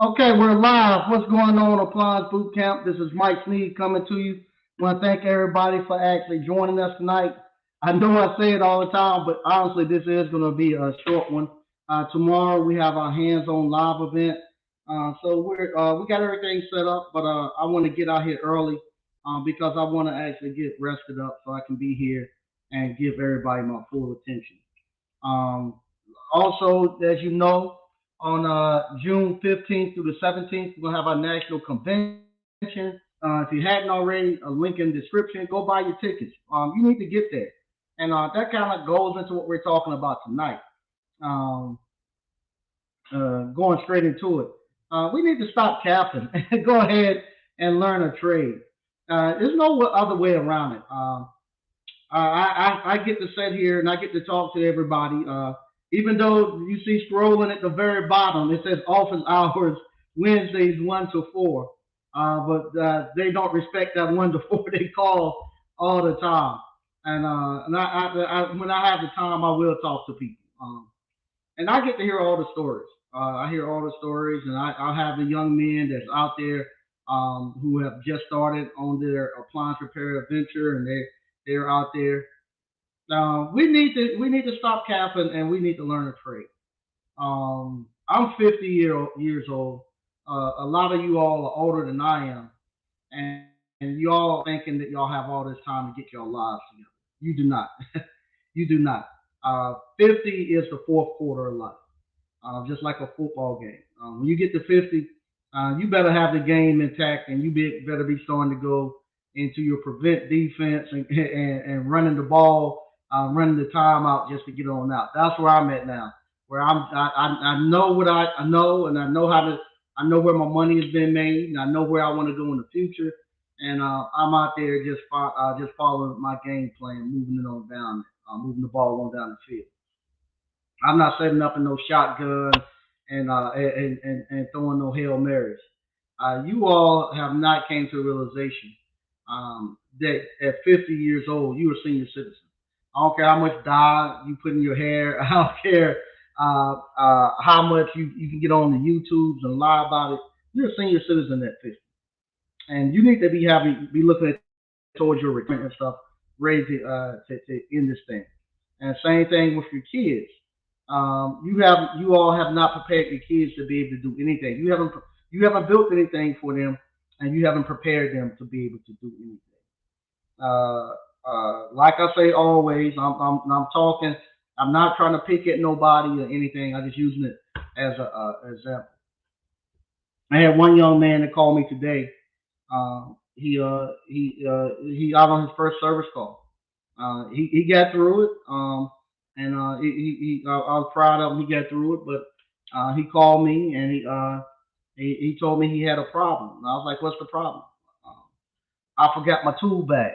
Okay, we're live. What's going on, Appliance Boot Camp? This is Mike Sneed coming to you. I want to thank everybody for actually joining us tonight. I know I say it all the time, but honestly, this is going to be a short one. Tomorrow we have our hands-on live event, so we got everything set up. But I want to get out here early because I want to actually get rested up so I can be here and give everybody my full attention. Um, Also, as you know, on June 15th through the 17th, we're going to have our national convention. If you hadn't already, a link in the description. Go buy your tickets. You need to get there. And that kind of goes into what we're talking about tonight. Um, Going straight into it. We need to stop capping and go ahead and learn a trade. There's no other way around it. I get to sit here and I get to talk to everybody. Even though you see scrolling at the very bottom, it says office hours Wednesdays 1 to 4. But they don't respect that 1 to 4. They call all the time. And when I have the time, I will talk to people. And I get to hear all the stories. I hear all the stories, and I have the young men that's out there who have just started on their appliance repair adventure, and they're out there. We need to stop capping, and we need to learn a trade. I'm 50 years old. A lot of you all are older than I am, and y'all thinking that y'all have all this time to get your lives together. You do not. You do not. 50 is the fourth quarter of life, just like a football game. When you get to 50, you better have the game intact, and better be starting to go into your prevent defense and running the ball, running the timeout just to get on out. That's where I'm at now, where I know what I know, and I know where my money has been made, and I know where I want to go in the future, and I'm out there just following my game plan, moving it on down, moving the ball on down the field. I'm not setting up in no shotgun and throwing no hail marys. You all have not came to a realization that at 50 years old you're a senior citizen. I don't care how much dye you put in your hair. I don't care how much you can get on the YouTubes and lie about it. You're a senior citizen at 50, and you need to be looking at towards your retirement and stuff, ready to end this thing. And same thing with your kids. You all have not prepared your kids to be able to do anything. You haven't built anything for them, and you haven't prepared them to be able to do anything. Like I say always, I'm talking. I'm not trying to pick at nobody or anything. I'm just using it as a example. I had one young man that called me today. He out on his first service call. He got through it. And I was proud of him. He got through it, but he called me and he told me he had a problem. And I was like, "What's the problem?" Um, I forgot my tool bag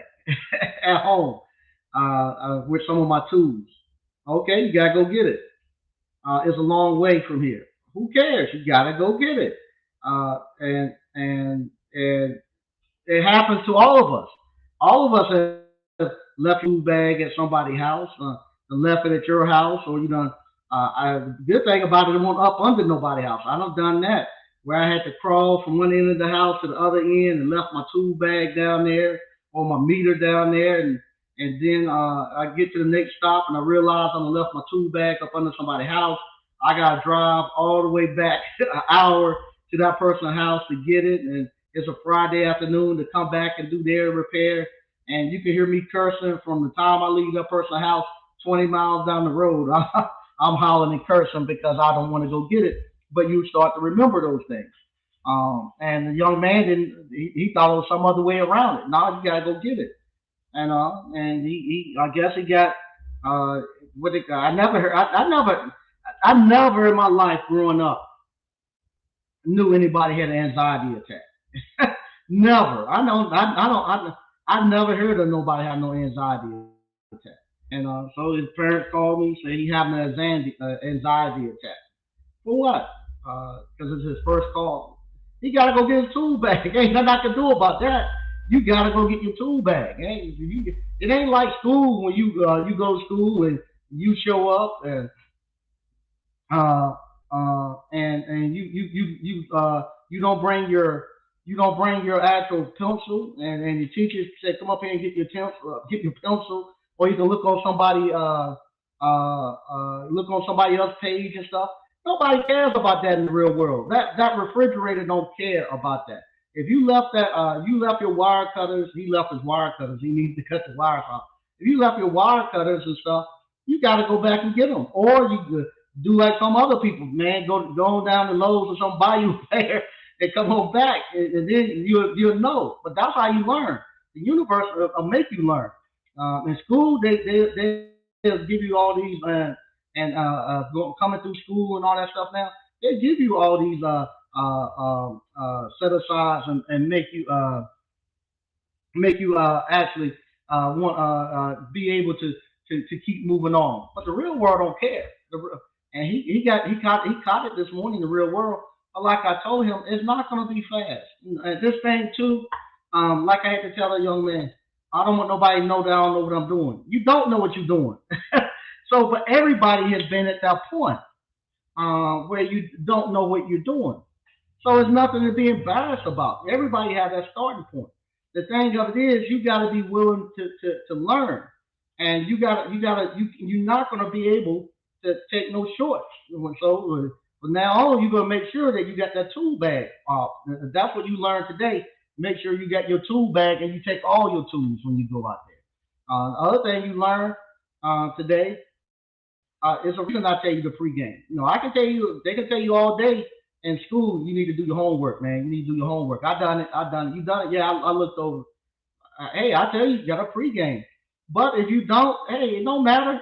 at home with some of my tools. Okay, you gotta go get it. It's a long way from here. Who cares? You gotta go get it. And it happens to all of us. All of us have left your tool bag at somebody's house, left it at your house, or the good thing about it, it won't up under nobody's house. I done done that where I had to crawl from one end of the house to the other end and left my tool bag down there or my meter down there, and then I get to the next stop and I realize I left my tool bag up under somebody's house. I gotta drive all the way back an hour to that person's house to get it, and it's a Friday afternoon to come back and do their repair. And you can hear me cursing from the time I leave that person's house 20 miles down the road. I'm hollering and cursing because I don't want to go get it. But you start to remember those things. And the young man didn't. He thought it was some other way around it. Now you gotta go get it. And he I guess he got uh, what it, I never heard. I never in my life growing up knew anybody had an anxiety attack. Never. I don't. I never heard of nobody have no anxiety attack. And so his parents called me, say he having an anxiety attack. For what? Because it's his first call. He gotta go get his tool bag. Ain't nothing I can do about that. You gotta go get your tool bag. It ain't like school when you go to school and you show up and uh, and you don't bring your actual pencil, and your teacher said, "Come up here and get your pencil," or you can look on somebody else's page and stuff. Nobody cares about that in the real world. That refrigerator don't care about that. If you left your wire cutters. He left his wire cutters. He needs to cut the wires off. If you left your wire cutters and stuff, you got to go back and get them, or you could do like some other people, man. Go on down to Lowe's or some buy you a pair and come on back, and then you'll know. But that's how you learn. The universe will make you learn. In school, they'll give you all these coming through school and all that stuff. Now they give you all these set asides, and make you actually want be able to keep moving on. But the real world don't care. And he caught it this morning. The real world, but like I told him, it's not going to be fast. And this thing too, like I had to tell a young man, I don't want nobody to know that I don't know what I'm doing. You don't know what you're doing. So, but everybody has been at that point where you don't know what you're doing. So it's nothing to be embarrassed about. Everybody has that starting point. The thing of it is, you got to be willing to learn, and you're not going to be able to take no shorts. So from now on, you're going to make sure that you got that tool bag. That's what you learned today. Make sure you got your tool bag and you take all your tools when you go out there. The other thing you learned today is a reason I tell you the pregame. I can tell you, they can tell you all day in school, you need to do your homework, man. You need to do your homework. I done it. I done it. You done it? Yeah, I looked over. Hey, I tell you got a pregame. But if you don't, hey, it don't matter.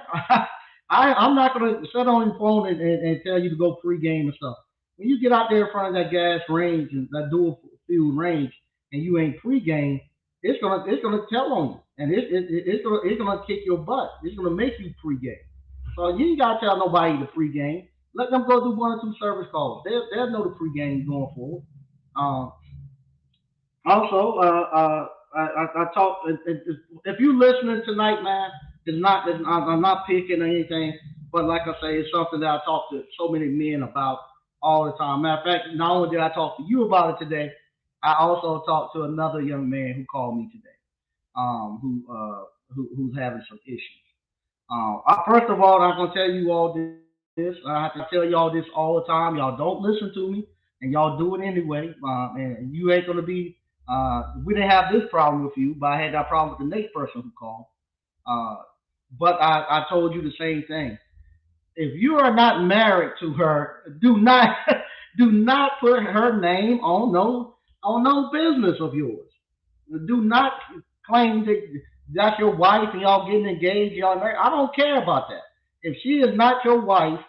I'm not gonna sit on your phone and tell you to go pregame and stuff. When you get out there in front of that gas range and that dual fuel range, and you ain't pregame, it's gonna tell on you, and it's gonna kick your butt. It's gonna make you pregame. So you ain't gotta tell nobody to pregame. Let them go do one or two service calls. They'll know the pregame going forward. Um, Also, I talk. If you listening tonight, man, I'm not picking or anything, but like I say, it's something that I talk to so many men about all the time. Matter of fact, not only did I talk to you about it today, I also talked to another young man who called me today, who's having some issues. First of all, I'm gonna tell you all this. I have to tell y'all this all the time. Y'all don't listen to me, and y'all do it anyway. And you ain't gonna be. We didn't have this problem with you, but I had that problem with the next person who called. Uh, but I told you the same thing. If you are not married to her, do not do not put her name on no business of yours. Do not claim that that's your wife and y'all getting engaged, y'all married. I don't care about that. If she is not your wife,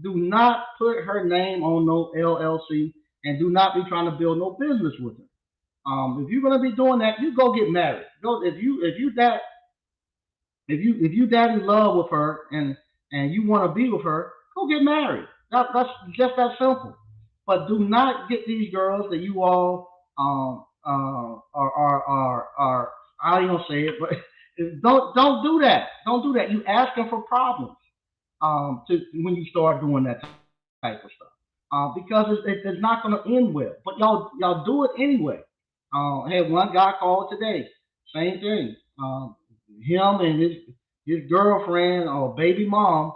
do not put her name on no LLC, and do not be trying to build no business with her. If you're gonna be doing that, you go get married. Go if you that in love with her, and you want to be with her, go get married. That's just that simple. But do not get these girls that you all are I ain't gonna say it, but don't do that. Don't do that. You ask them for problems to when you start doing that type of stuff. Because it's not going to end well. But y'all do it anyway. I had one guy call today, same thing. Him and his girlfriend or baby mom,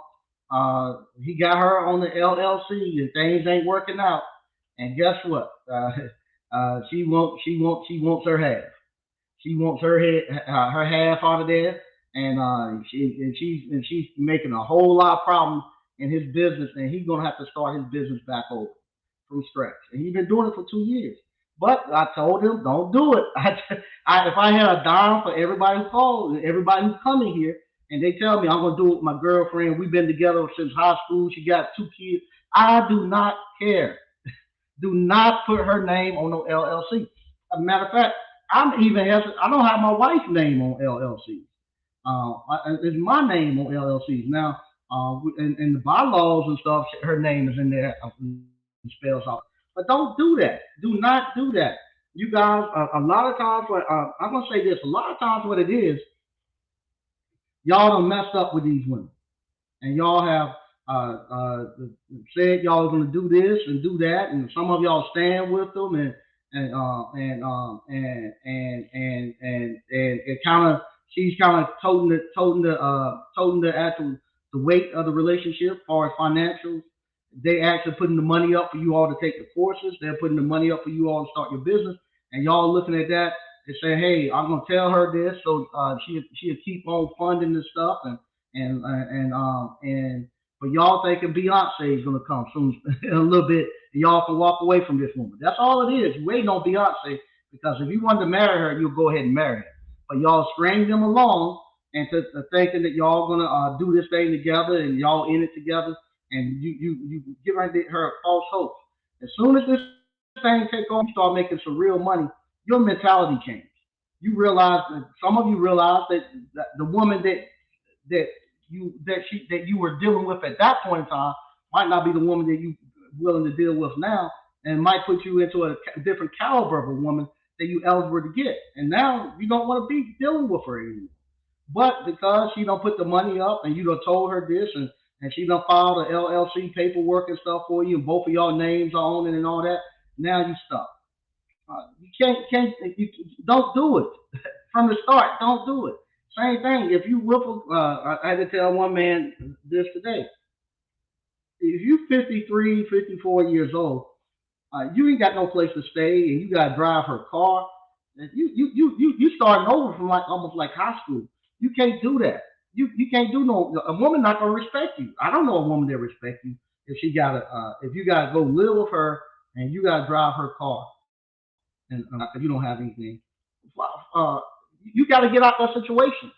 he got her on the LLC and things ain't working out. And guess what? She wants her half. She wants her half out of there, and she's making a whole lot of problems in his business, and he's gonna have to start his business back over from scratch. And he's been doing it for 2 years. But I told him, don't do it. If I had a dime for everybody who calls, everybody who's coming here, and they tell me I'm gonna do it with my girlfriend, we've been together since high school. She got 2 kids. I do not care. Do not put her name on no LLC. As a matter of fact, I'm even hesitant. I don't have my wife's name on LLCs. It's my name on LLCs now. In the bylaws and stuff, her name is in there, spells out. But don't do that. Do not do that. You guys, a lot of times, I'm gonna say this. A lot of times, what it is, y'all done messed up with these women, and y'all have said y'all are gonna do this and do that, and some of y'all stand with them, and it kind of she's kind of toting the actual the weight of the relationship as far as financials. They actually putting the money up for you all to take the courses. They're putting the money up for you all to start your business, and y'all looking at that and saying, "Hey, I'm gonna tell her this, so she'll keep on funding this stuff." And but y'all thinking Beyonce is gonna come soon in a little bit, and y'all can walk away from this woman. That's all it is. You waiting on Beyonce because if you wanted to marry her, you'll go ahead and marry her. But y'all string them along and to thinking that y'all gonna do this thing together and y'all in it together, and you give her false hope. As soon as this thing take off, you start making some real money. Your mentality changes. You realize that some of you realize that the woman that that you were dealing with at that point in time might not be the woman that you willing to deal with now, and might put you into a different caliber of a woman that you eligible to get. And now you don't want to be dealing with her anymore. But because she don't put the money up and you done told her this and she done filed the LLC paperwork and stuff for you and both of y'all names are on it and all that, now you stuck. You don't do it from the start. Don't do it. Same thing. If you whip, I had to tell one man this today. If you 53, 54 years old, you ain't got no place to stay, and you got to drive her car. And you starting over from like almost like high school. You can't do that. You can't do no. A woman not gonna respect you. I don't know a woman that respect you if you gotta go live with her and you gotta drive her car and if you don't have anything. Uh, you got to get out that situation.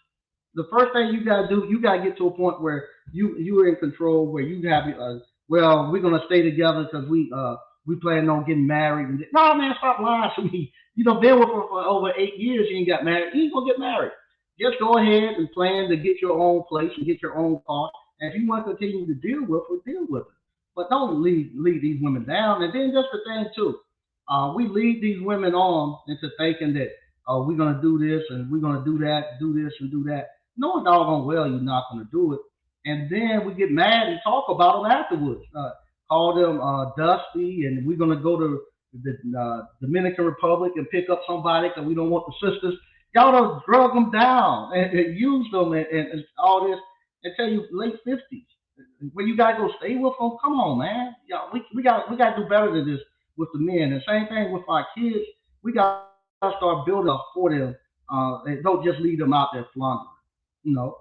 The first thing you gotta do, you gotta get to a point where you're in control, where you have well, we're gonna stay together because we plan on getting married. And, no man, stop lying to me. You know, been with her for over 8 years, you ain't got married. You ain't gonna get married. Just go ahead and plan to get your own place and get your own car. And if you want to continue to deal with her, deal with her. But don't lead these women down. And then just the thing too, we lead these women on into thinking that we're gonna do this and we're gonna do that, do this and do that. Knowing doggone well you're not gonna do it, and then we get mad and talk about them afterwards. Call them dusty, and we're gonna go to the Dominican Republic and pick up somebody because we don't want the sisters. Y'all don't drug them down and use them and all this until you late 50s. When you gotta go stay with them, come on, man. We gotta do better than this with the men. And same thing with our kids. We gotta start building up for them. And don't just leave them out there floundering. You know,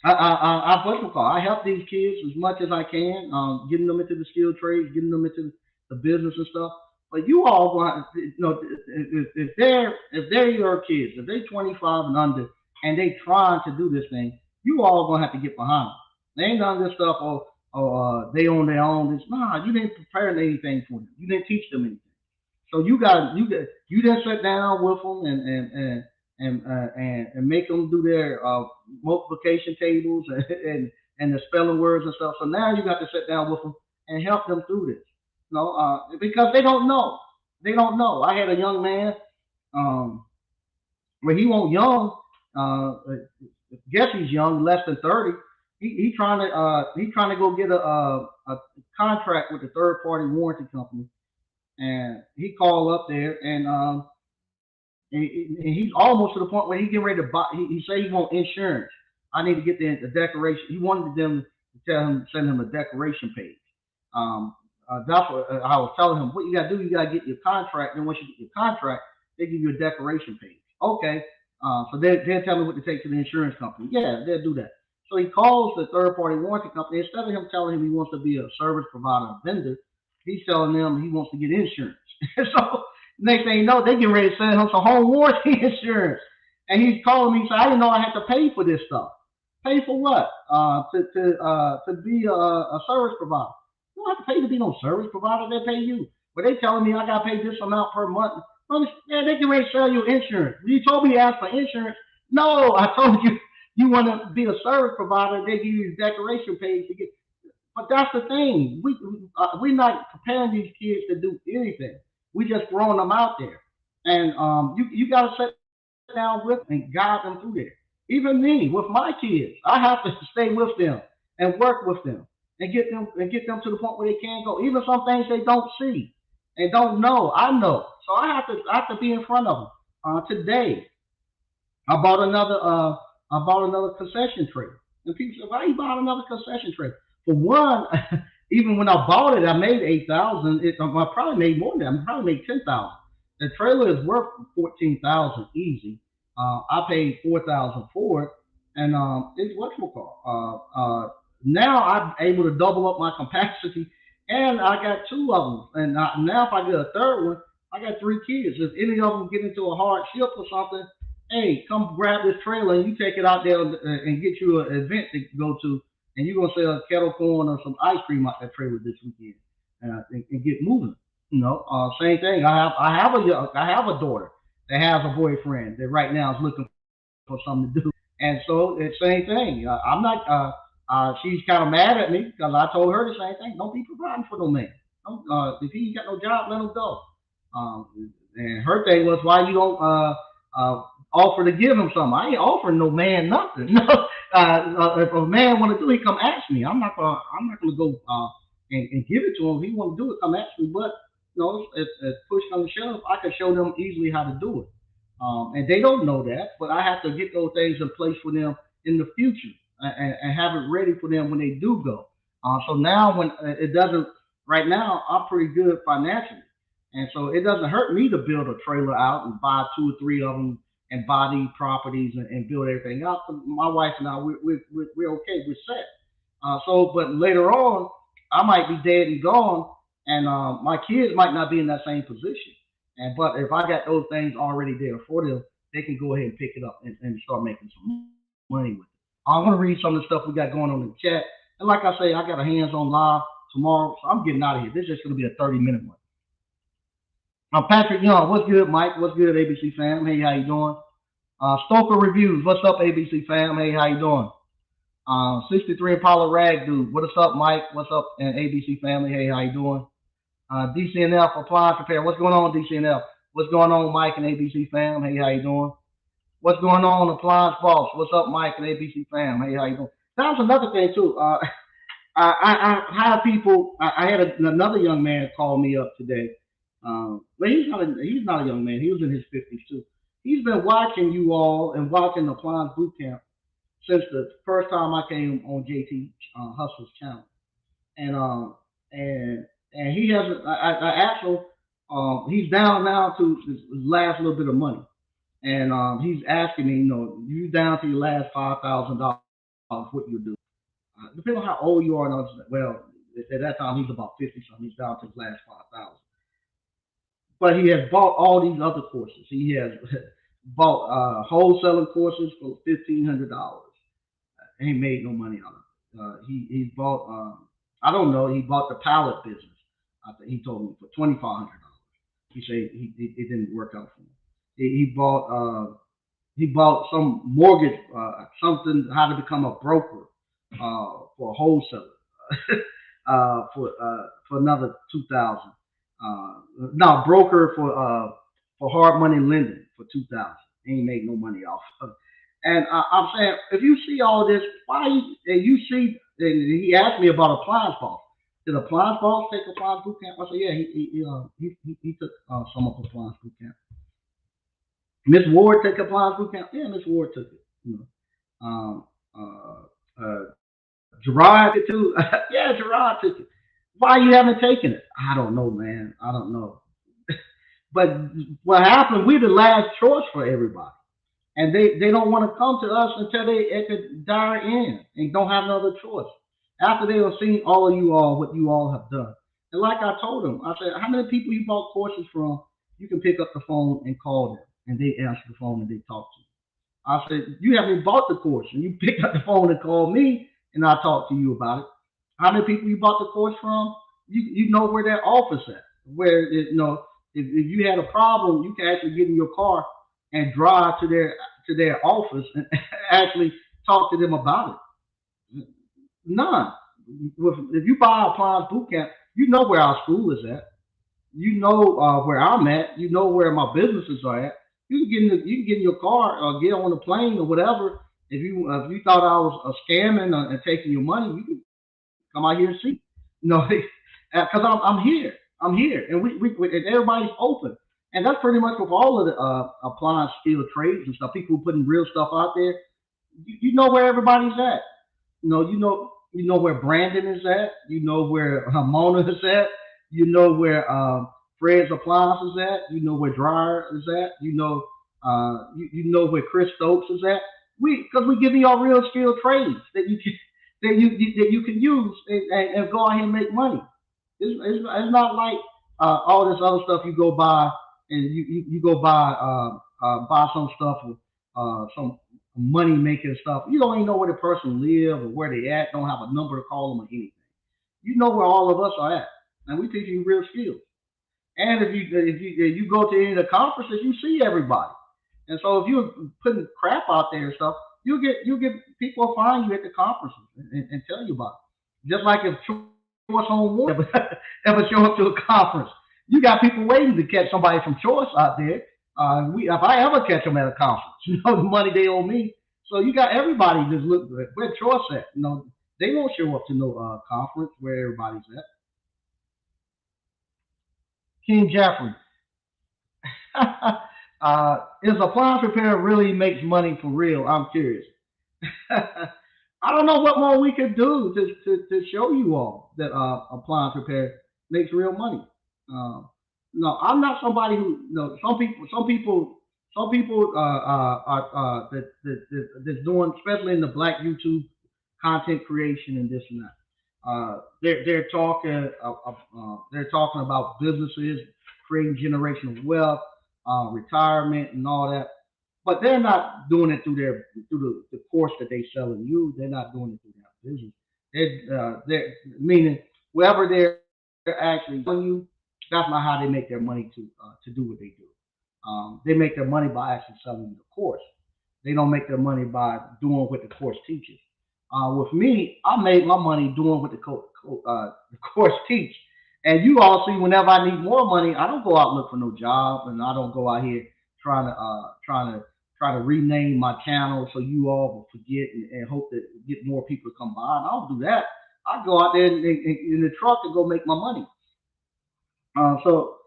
what you call I help these kids as much as I can, getting them into the skilled trades, getting them into the business and stuff. But you all going, if they're your kids, if they're 25 and under, and they trying to do this thing, you all gonna have to get behind them. They ain't done this stuff they on their own. It's nah, you didn't prepare anything for them. You didn't teach them anything. So you didn't sit down with them and make them do their multiplication tables and the spelling words and stuff. So now you got to sit down with them and help them through this. No, because they don't know. They don't know. I had a young man um, where he won't young. Guess he's young, less than 30. He trying to go get a contract with the third party warranty company, and he called up there and he's almost to the point where he getting ready to buy. He say he want insurance. I need to get the declaration. He wanted them to tell him send him a declaration page. That's what I was telling him. What you got to do, you got to get your contract. Then once you get your contract, they give you a declaration page. Okay. So they'll tell me what to take to the insurance company. Yeah, they'll do that. So he calls the third party warranty company. Instead of him telling him he wants to be a service provider, a vendor, he's telling them he wants to get insurance. So next thing you know, they get ready to send him some home warranty insurance. And he's calling me and saying, I didn't know I had to pay for this stuff. Pay for what? To be a service provider. You don't have to pay to be no service provider. They pay you. But they telling me I got to pay this amount per month. Man, they can ready to sell you insurance. You told me to ask for insurance. No, I told you you want to be a service provider. They give you a declaration page to get. But that's the thing. We're not preparing these kids to do anything. We just throwing them out there. And you got to sit down with them and guide them through there. Even me, with my kids, I have to stay with them. and work with them and get them to the point where they can go. Even some things they don't see and don't know, I know. So I have to be in front of them. Today, I bought another concession tray. And people say, why you bought another concession tray? For one, even when I bought it, I made 8,000. I probably made more than that. I probably made 10,000. The trailer is worth 14,000 easy. I paid 4,000 for it, and it's what's it called. Now I'm able to double up my capacity, and I got two of them. And now if I get a third one, I got three kids. If any of them get into a hardship or something, hey, come grab this trailer and you take it out there and get you an event to go to, and you're gonna sell kettle corn or some ice cream out that trailer this weekend, and get moving. Same thing. I have a daughter that has a boyfriend that right now is looking for something to do, and so it's same thing. I'm not. She's kind of mad at me because I told her the same thing. Don't be providing for no man. Don't, if he ain't got no job, let him go. And her thing was, why you don't offer to give him something? I ain't offering no man nothing. No, if a man want to do, it, he come ask me. I'm not gonna go and give it to him. If he want to do it, come ask me. But if push comes to shove, I can show them easily how to do it. And they don't know that, but I have to get those things in place for them in the future and have it ready for them when they do go. So now when it doesn't, right now I'm pretty good financially, and so it doesn't hurt me to build a trailer out and buy two or three of them and buy these properties and build everything out. My wife and I, we're okay, we're set. But later on, I might be dead and gone, and my kids might not be in that same position. And but if I got those things already there for them, they can go ahead and pick it up and start making some money with it. I'm gonna read some of the stuff we got going on in the chat. And like I say, I got a hands-on live tomorrow, so I'm getting out of here. This is just gonna be a 30-minute one. Patrick Young, what's good, Mike? What's good, ABC fam? Hey, how you doing? Stoker Reviews, what's up, ABC fam? Hey, how you doing? 63 Impala Rag Dude, what's up, Mike? What's up, and ABC family? Hey, how you doing? DCNF Appliance Repair, what's going on, DCNF? What's going on, Mike and ABC fam? Hey, how you doing? What's going on, Appliance Boss? What's up, Mike and ABC fam? Hey, how you doing? That's another thing too. I have people. I had another young man call me up today. But he's not a young man. He was in his 50s too. He's been watching you all and watching the Appliance Boot Camp since the first time I came on JT Hustle's channel, and and he has. I asked him. He's down now to his last little bit of money, and he's asking me, you down to your last $5,000, what you do? Depending on how old you are, and well, at that time he's about 50 something. He's down to his last 5,000, but he has bought all these other courses. He has bought wholesaling courses for $1,500. Ain't made no money on it. He bought I don't know. He bought the pallet business. I think he told me for $2,500. He said it didn't work out for him. He bought some mortgage something how to become a broker for a wholesaler for another 2,000. No, broker for hard money lending for 2,000. He ain't made no money off of it. And I'm saying, if you see all this, why and you see? And he asked me about appliance boss. Did appliance boss take appliance boot camp? I said, yeah, he took some of appliance boot camp. Miss Ward took appliance boot camp. Yeah, Miss Ward took it. Um, Gerard took it too. Yeah, Gerard took it. Why you haven't taken it? I don't know, man. I don't know. But what happened? We're the last choice for everybody, and they don't want to come to us until they at the dire end and don't have another choice. After they have seen all of you all, what you all have done. And like I told them, I said, how many people you bought courses from, you can pick up the phone and call them, and they answer the phone and they talk to you. I said, you haven't bought the course, and you pick up the phone and call me, and I talk to you about it. How many people you bought the course from? You know where their office at. Where if you had a problem, you can actually get in your car and drive to their office and actually talk to them about it. None. If you buy Appliance Boot Camp, you know where our school is at. You know where I'm at. You know where my businesses are at. You can get in your car or get on a plane or whatever If you thought I was scamming and taking your money, you can come out here and see. Because I'm here. I'm here, and and everybody's open, and that's pretty much with all of the appliance skilled trades and stuff. People putting real stuff out there. You know where everybody's at. You know where Brandon is at. You know where Mona is at. You know where Fred's Appliance is at. You know where Dryer is at. You know where Chris Stokes is at. Because we give you all real skilled trades that you can use and go out here and make money. It's not like all this other stuff you go buy and you go buy some stuff with some money making stuff. You don't even know where the person live or where they at. Don't have a number to call them or anything. You know where all of us are at, and we teach you real skills. And if you go to any of the conferences, you see everybody. And so if you're putting crap out there and stuff, you get people will find you at the conferences and tell you about it. Just like if Choice Home Warranty ever show up to a conference, you got people waiting to catch somebody from Choice out there. If I ever catch them at a conference, the money they owe me. So you got everybody just look where Choice at. They won't show up to no conference where everybody's at. King Jaffrey. Is appliance repair really makes money for real? I'm curious. I don't know what more we could do to show you all that appliance repair makes real money. Uh, no, I'm not somebody who. No, some people are that's doing, especially in the Black YouTube content creation and this and that. They're talking about businesses creating generational wealth, retirement, and all that. But they're not doing it through the course that they selling you. They're not doing it through their business. They're meaning wherever they're actually selling you, that's not how they make their money to do what they do. They make their money by actually selling you the course. They don't make their money by doing what the course teaches. With me, I made my money doing what the course teach. And you all see, whenever I need more money, I don't go out and look for no job, and I don't go out here trying to rename my channel so you all will forget and hope that get more people to come by. And I don't do that. I go out there in the truck and go make my money. So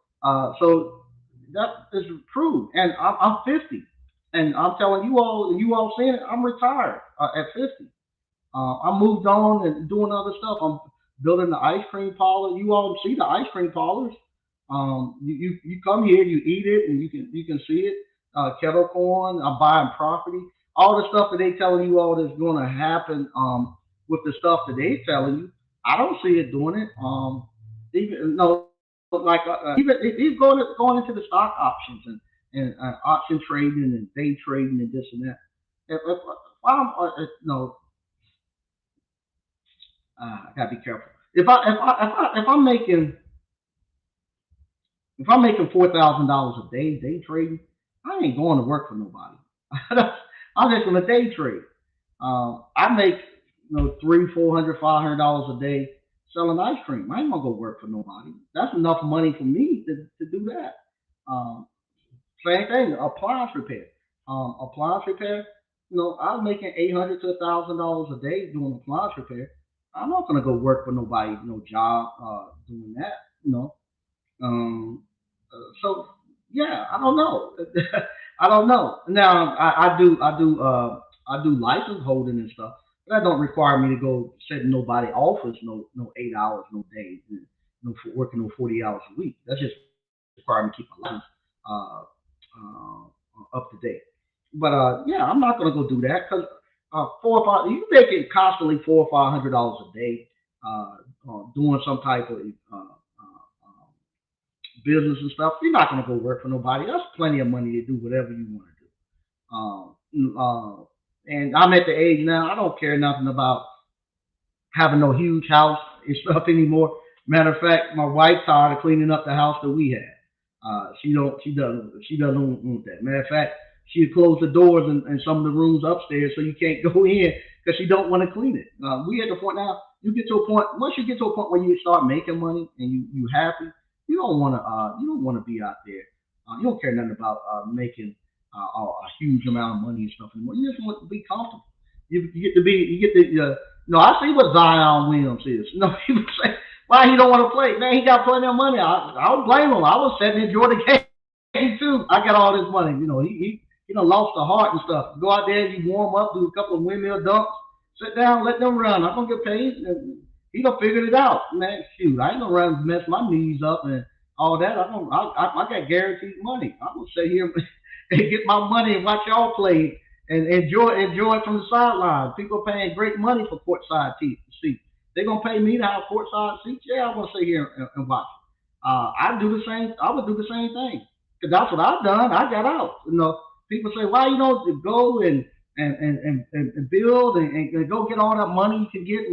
that is true. And I'm 50, and I'm telling you all, and you all seeing it. I'm retired at 50. I moved on and doing other stuff. I'm building the ice cream parlor. You all see the ice cream parlors. You come here, you eat it, and you can see it. Kettle corn. I'm buying property. All the stuff that they telling you all that's going to happen with the stuff that they telling you. I don't see it doing it. Even no, like even going into the stock options and option trading and day trading and this and that. If I'm no, I gotta be careful. If I'm making $4,000 a day trading, I ain't going to work for nobody. I'm just gonna day trade. I make three, $400, $500 a day selling ice cream. I ain't gonna go work for nobody. That's enough money for me to do that. Um, Same thing, appliance repair. Appliance repair. I was making $800 to $1,000 a day doing appliance repair. I'm not gonna go work for nobody, no job doing that. You know, so yeah, I don't know. I don't know. Now I do license holding and stuff, but that don't require me to go sit in nobody office no 8 hours no days, working no 40 hours a week. That just require me to keep my license uh, up to date. But yeah, I'm not gonna go do that because four or five you make it constantly $400 or $500 a day doing some type of business and stuff. You're not gonna go work for nobody. That's plenty of money to do whatever you want to do. And I'm at the age now. I don't care nothing about having no huge house and stuff anymore. Matter of fact, my wife tired of cleaning up the house that we had. She doesn't want that. Matter of fact, she closed the doors in some of the rooms upstairs so you can't go in because she don't want to clean it. We at the point now. You get to a point once you get to a point where you start making money and you happy. You don't want to be out there. You don't care nothing about making a huge amount of money and stuff anymore. You just want to be comfortable. You get to be, you get to, no, I see what Zion Williams is. No, people say, why he don't want to play? Man, he got plenty of money. I don't blame him. I was sitting enjoy the game too. I got all this money. He done lost the heart and stuff. Go out there, you warm up, do a couple of windmill dunks, sit down, let them run. I'm gonna get paid. And he done figured it out, man. Shoot, I ain't gonna run mess my knees up and all that. I got guaranteed money. I'm gonna sit here and get my money and watch y'all play and enjoy it from the sideline. People are paying great money for courtside seats. They're gonna pay me to have courtside seats. Yeah, I'm gonna sit here and watch. I do the same. I would do the same thing because that's what I've done. I got out. People say, why you don't go and build and go get all that money you can get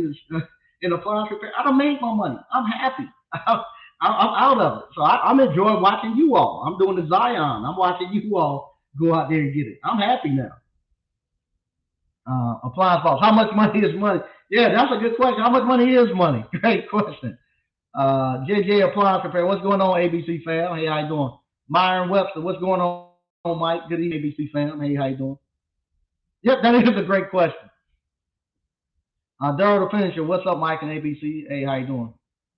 in appliance repair. I don't make my money. I'm happy. I'm out of it. So I'm enjoying watching you all. I'm doing the Zion. I'm watching you all go out there and get it. I'm happy now. Appliance boss. How much money is money? Yeah, that's a good question. How much money is money? Great question. JJ Appliance Repair. What's going on, ABC fam? Hey, how you doing? Myron Webster. What's going on, Mike? Good evening, ABC fam. Hey, how you doing? Yep, that is a great question. Daryl the Finisher. What's up, Mike and ABC? Hey, how you doing?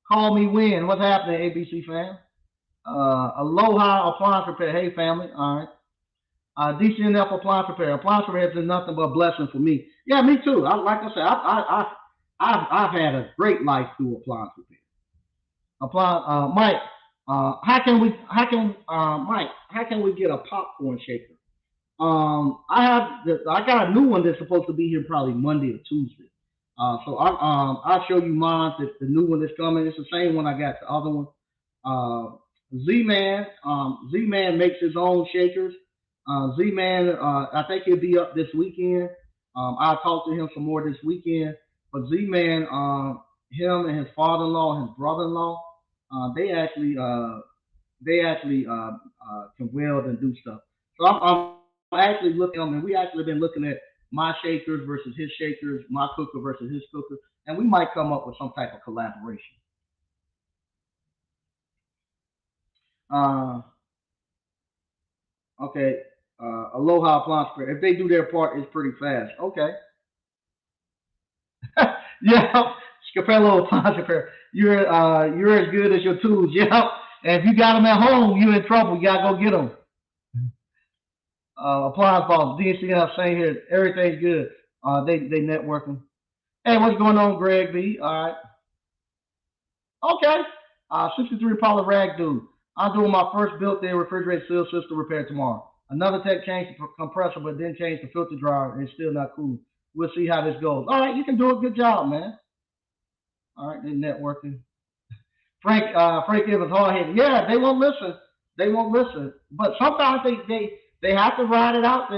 Call me when. What's happening, ABC fam? Aloha Appliance Repair. Hey, family. All right. DCNF Appliance Repair. Appliance Repair has been nothing but a blessing for me. Yeah, me too. Like I said, I've had a great life through appliance repair. Mike, Mike, how can we get a popcorn shaker? I got a new one that's supposed to be here probably Monday or Tuesday. I'll show you mine. The new one that's coming. It's the same one I got. The other one. Z Man makes his own shakers. Z Man, I think he'll be up this weekend. I'll talk to him some more this weekend. But Z Man, him and his father-in-law, and his brother-in-law, they actually can weld and do stuff. So I'm actually looking, and we actually been looking at my shakers versus his shakers, my cooker versus his cooker, and we might come up with some type of collaboration. Uh, okay, Aloha Appliance Repair. If they do their part, it's pretty fast. Okay. Yeah, Scapello Appliance Repair. You're as good as your tools. Yeah. And if you got them at home, you're in trouble. You gotta go get them. Appliance Boss, DCF, same here. Everything's good. They networking. Hey, what's going on, Greg B? All right. Okay. 63 Paula Rag dude. I'm doing my first built-in refrigerator seal system repair tomorrow. Another tech changed the compressor, but didn't change the filter dryer, and it's still not cool. We'll see how this goes. All right, you can do a good job, man. All right, they're networking. Frank Evans hard headed. Yeah, they won't listen. They won't listen. But sometimes they have to ride it out.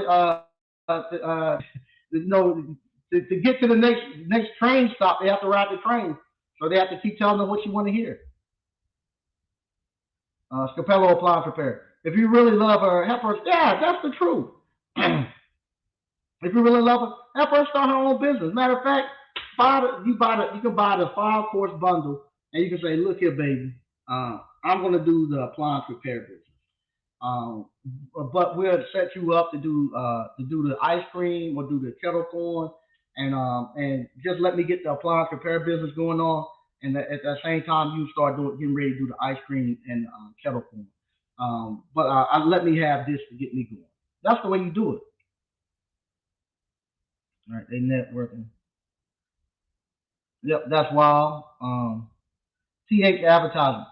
You know, to get to the next train stop, they have to ride the train. So they have to keep telling them what you want to hear. Scapello Appliance Repair. If you really love her, help her. Yeah, that's the truth. If you really love her, help her start her own business. Matter of fact, you can buy the 5 course bundle, and you can say, look here, baby, I'm going to do the appliance repair business. Um, but we'll set you up to do the ice cream or do the kettle corn, and just let me get the appliance repair business going on, and at the same time you start getting ready to do the ice cream and kettle corn. But let me have this to get me going. That's the way you do it. All right, they networking. Yep, that's wild. TH advertising.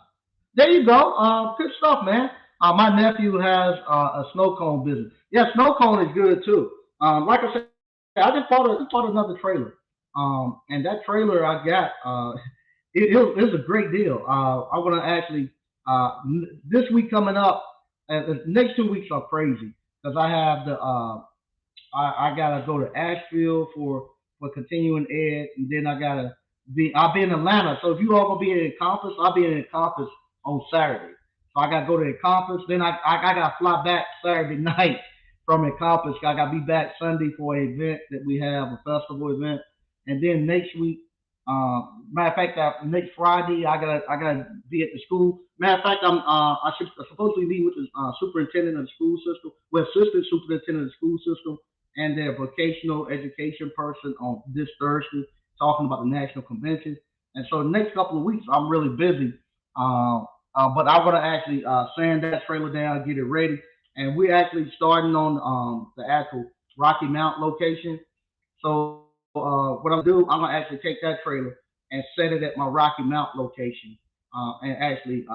There you go. Good stuff, man. My nephew has a snow cone business. Yeah, snow cone is good too. Like I said, I just bought another trailer. And that trailer I got, it was a great deal. I'm gonna actually this week coming up, the next 2 weeks are crazy because I have I gotta go to Asheville for continuing ed, and then I'll be in Atlanta. So if you all gonna be in Compass, I'll be in Compass on Saturday. So I gotta go to Compass. Then I gotta fly back Saturday night from Compass. I gotta be back Sunday for an event that we have, a festival event, and then next week. Matter of fact, next Friday I gotta be at the school. Matter of fact, I'm supposed to be meeting with the superintendent of the school system, well, assistant superintendent of the school system, and their vocational education person on this Thursday, talking about the national convention. And so the next couple of weeks, I'm really busy. Uh, but I'm gonna actually sand that trailer down, get it ready, and we're actually starting on the actual Rocky Mount location. So what I'm gonna do, I'm gonna actually take that trailer and set it at my Rocky Mount location, and actually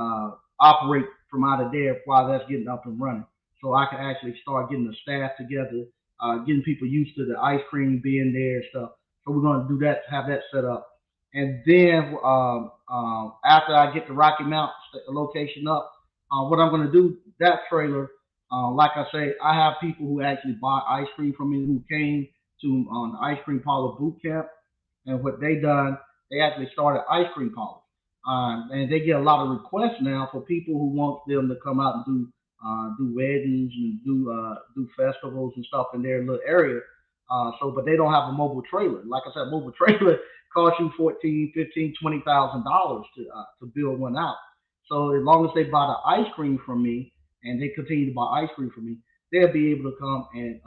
operate from out of there while that's getting up and running. So I can actually start getting the staff together, getting people used to the ice cream being there and stuff. So we're gonna do that, have that set up, and then after I get the Rocky Mount location up, what I'm gonna do that trailer, like I say, I have people who actually buy ice cream from me who came to on the ice cream parlor boot camp, and what they done, they actually started ice cream parlors, and they get a lot of requests now for people who want them to come out and do weddings and do festivals and stuff in their little area. But they don't have a mobile trailer. Like I said, mobile trailer costs you 14, 15, $20,000 to build one out. So as long as they buy the ice cream from me and they continue to buy ice cream from me, they'll be able to come and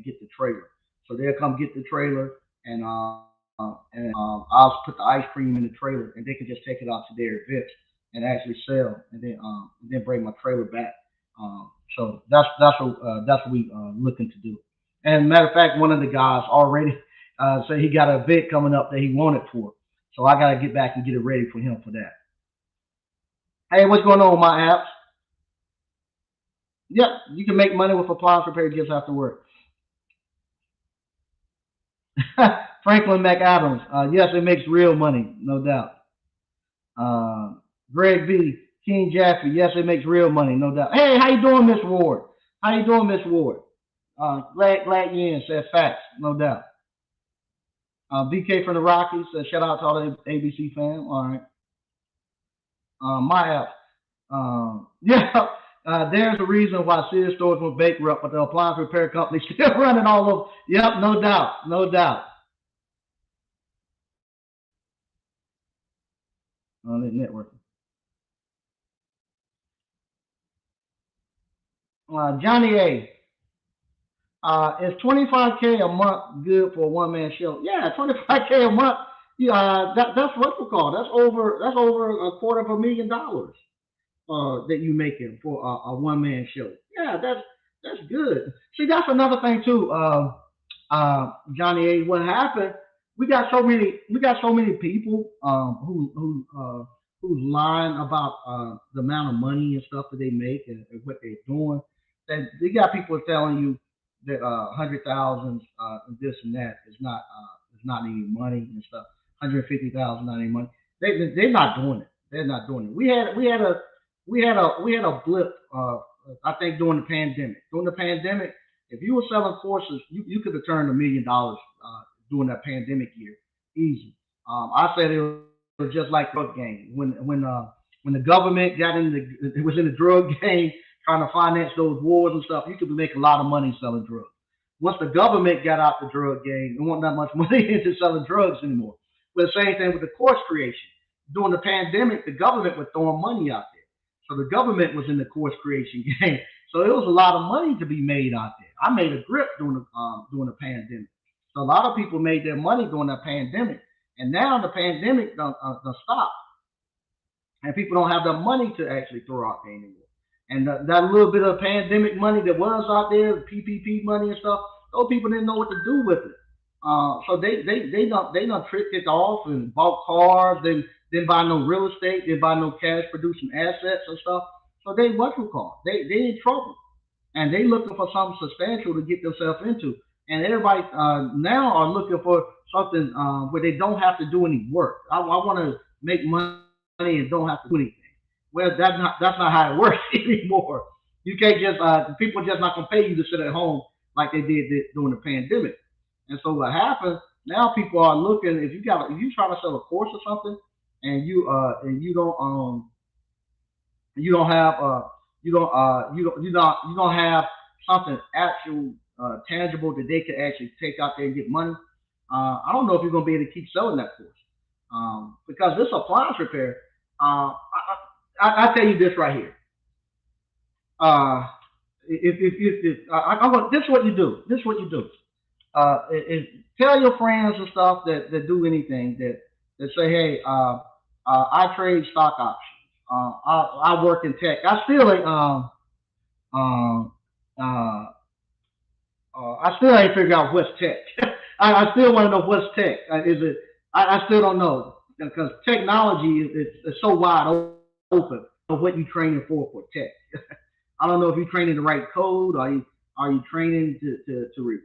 get the trailer. So they'll come get the trailer, and I'll put the ice cream in the trailer, and they can just take it out to their events and actually sell, and then bring my trailer back. So that's what we looking to do. And matter of fact, one of the guys already said he got an event coming up that he wanted for. So I got to get back and get it ready for him for that. Hey, what's going on with my apps? Yep, you can make money with appliance repair gifts after work. Franklin McAdams. Yes, it makes real money, no doubt. Uh, Greg B. King Jaffe. Yes, it makes real money, no doubt. Hey, how you doing, Miss Ward? How you doing, Miss Ward? Glad you in. Said facts, no doubt. BK from the Rockies. Shout out to all the ABC fans. All right. My app. Yeah. There's a reason why Sears stores went bankrupt, but the appliance repair company still running all of. Yep, no doubt, no doubt. On the network. Johnny A. Is 25K a month good for a one man show? Yeah, 25K a month. Yeah, that's what we call. That's over a quarter of $1 million that you making for a one man show. Yeah, that's good. See, that's another thing too. Johnny A. What happened? We got so many people who's lying about the amount of money and stuff that they make and what they're doing. That they got people telling you that 100,000 and this and that is not any money and stuff. 150,000 not any money. They're not doing it. They're not doing it. We had a blip. I think during the pandemic. During the pandemic, if you were selling courses, you could have turned $1 million during that pandemic year, easy. I said it was just like drug game. When the government got in the it was in the drug game trying to finance those wars and stuff, you could make a lot of money selling drugs. Once the government got out the drug game, there wasn't that much money into selling drugs anymore. But the same thing with the course creation. During the pandemic, the government was throwing money out there. So the government was in the course creation game. So it was a lot of money to be made out there. I made a grip during the pandemic. So a lot of people made their money during that pandemic, and now the pandemic done stopped, and people don't have the money to actually throw out there anymore. And that little bit of pandemic money that was out there, PPP money and stuff, those people didn't know what to do with it. So they don't tricked it off and bought cars, then didn't buy no real estate, didn't buy no cash producing assets and stuff. So they what you call they in trouble, and they looking for something substantial to get themselves into. And everybody now are looking for something where they don't have to do any work. I want to make money and don't have to do anything. Well, that's not how it works anymore. You can't just people just not gonna pay you to sit at home like they did during the pandemic. And so what happens now? People are looking. If you try to sell a course or something, and you don't have you don't have something actual tangible that they can actually take out there and get money. I don't know if you're gonna be able to keep selling that course, because this appliance repair. I tell you this right here. Uh, This is what you do. This is what you do. Tell your friends and stuff that do anything that say, hey, I trade stock options. I work in tech. Um, uh, I still ain't figured out what's tech. I still want to know what's tech. Is it? I still don't know because technology is so wide open of what you training for tech. I don't know if you're training the right code. Are you training to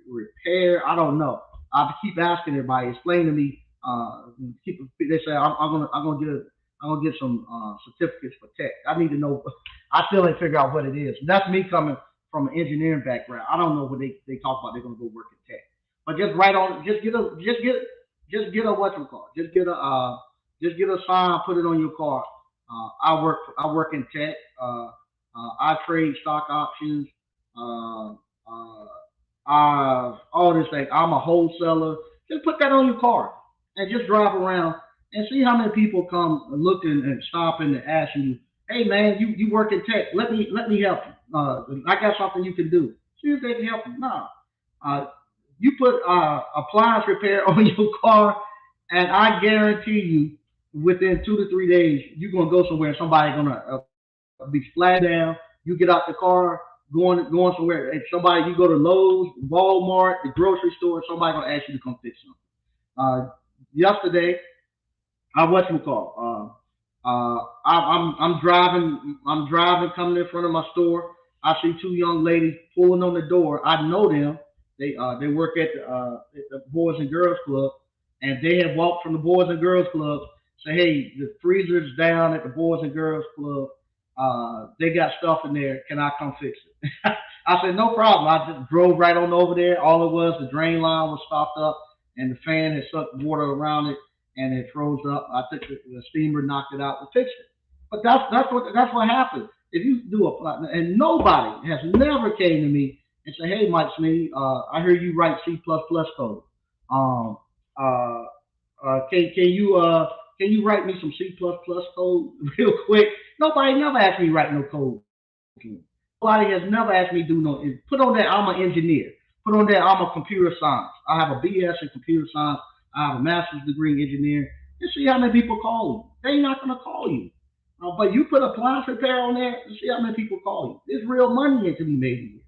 repair? I don't know. I keep asking everybody, explain to me. They say I'm gonna get some certificates for tech. I need to know. I still ain't figure out what it is. That's me coming from an engineering background. I don't know what they talk about. They're gonna go work in tech, but just write on. Just get a what's it called? Just get a sign. Put it on your car. I work in tech. I trade stock options. Uh, uh, all this thing. I'm a wholesaler. Just put that on your car and just drive around and see how many people come looking and stopping and asking you, "Hey man, you work in tech. Let me help you. I got something you can do." See if they can help you. No, uh, you put appliance repair on your car, and I guarantee you, within 2 to 3 days, you're gonna go somewhere and somebody's gonna be flat down. You get out the car, going somewhere, and somebody you go to Lowe's, Walmart, the grocery store, somebody gonna ask you to come fix something. Yesterday, I what you call. I'm driving. I'm driving, coming in front of my store. I see two young ladies pulling on the door. I know them. They work at the Boys and Girls Club, and they have walked from the Boys and Girls Club. Say, hey, the freezer's down at the Boys and Girls Club. They got stuff in there. Can I come fix it? I said, no problem. I just drove right on over there. All it was, the drain line was stopped up, and the fan had sucked water around it, and it froze up. I took the steamer, knocked it out, and fixed it. But that's what happened. If you do and nobody has never came to me and said, "Hey, Mike Smee, I hear you write C++ code. Um, uh, can you write me some C++ code real quick?" Nobody never asked me to write no code. Nobody has never asked me to do no. Put on that I'm an engineer. Put on that I'm a computer science. I have a BS in computer science. I have a master's degree in engineering. And see how many people call you. They're not going to call you. But you put appliance repair on there and see how many people call you. There's real money to be made here.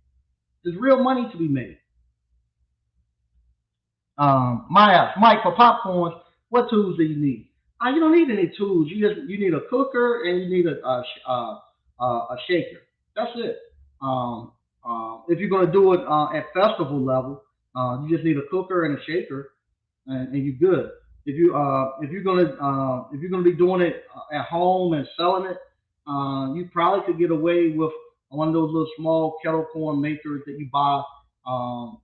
There's real money to be made. Mike, for popcorns, what tools do you need? You don't need any tools. You need a cooker and you need a shaker. That's it. Um, if you're gonna do it at festival level, you just need a cooker and a shaker, and you're good. If you're gonna be doing it at home and selling it, you probably could get away with one of those little small kettle corn makers that you buy for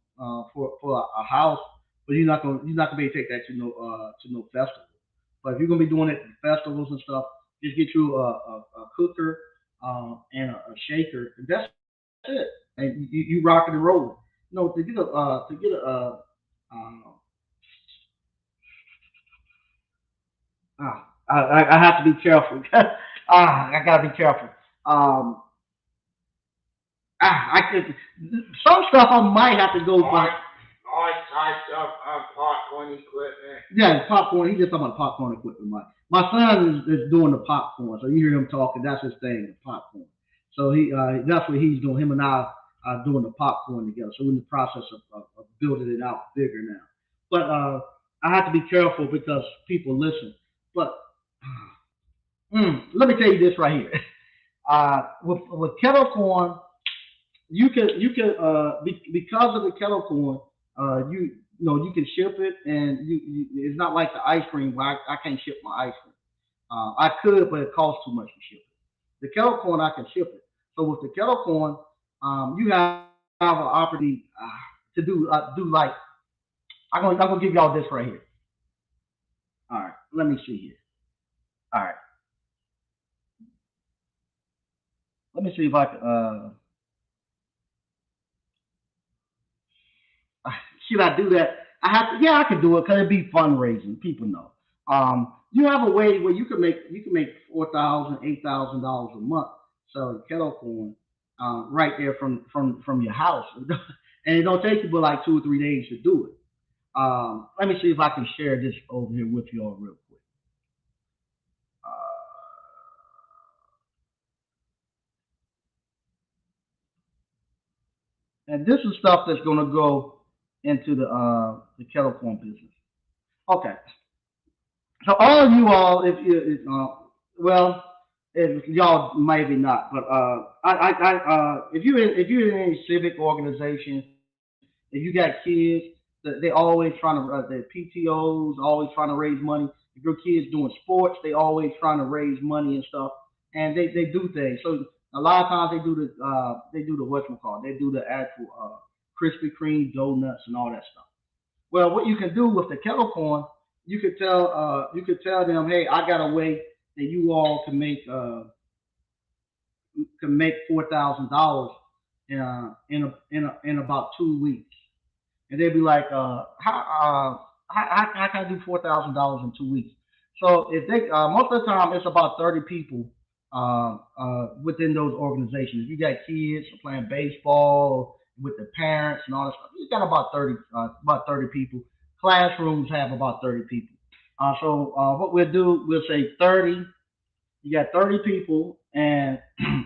a house, but you're not gonna be able to take that to no festival. But if you're gonna be doing it at festivals and stuff, just get you a cooker and a shaker. And that's it, and you rock it and roll it. Uh, I have to be careful. I gotta be careful. Um, I could some stuff I might have to go by. All types of popcorn equipment. Yeah, popcorn. He just talking about popcorn equipment. My son is doing the popcorn, so you hear him talking. That's his thing, the popcorn. So that's what he's doing. Him and I are doing the popcorn together. So we're in the process of building it out bigger now. But I have to be careful because people listen. But let me tell you this right here. With kettle corn, you can because of the kettle corn, you can ship it, and it's not like the ice cream where I can't ship my ice cream. I could, but it costs too much to ship it. The kettle corn I can ship it. So with the kettle corn, you have an opportunity to do like I'm gonna give y'all this right here. All right, let me see here. All right, let me see if I can. Should I do that? I have to. Yeah, I can do it because it'd be fundraising. People know. You have a way where you can make $4,000, $8,000 a month selling kettle corn. right there from your house, and it don't take you but like 2 or 3 days to do it. Let me see if I can share this over here with you all real quick. And this is stuff that's going to go into the kettle corn business. Okay, so all of you all, if you well, if y'all maybe not, but if you're in any civic organization, if you got kids, they always trying to the PTOs always trying to raise money. If your kids doing sports, they always trying to raise money and stuff, and they do things. So a lot of times they do the what you call they do the actual Krispy Kreme donuts and all that stuff. Well, what you can do with the kettle corn, you could tell them, hey, I got a way that you all can make $4,000 in about 2 weeks, and they'd be like, how can I do $4,000 in 2 weeks? So if they most of the time it's about 30 people within those organizations. If you got kids playing baseball with the parents and all that stuff, you got about 30 people. Classrooms have about 30 people. So what we'll do, we'll say 30. You got 30 people, and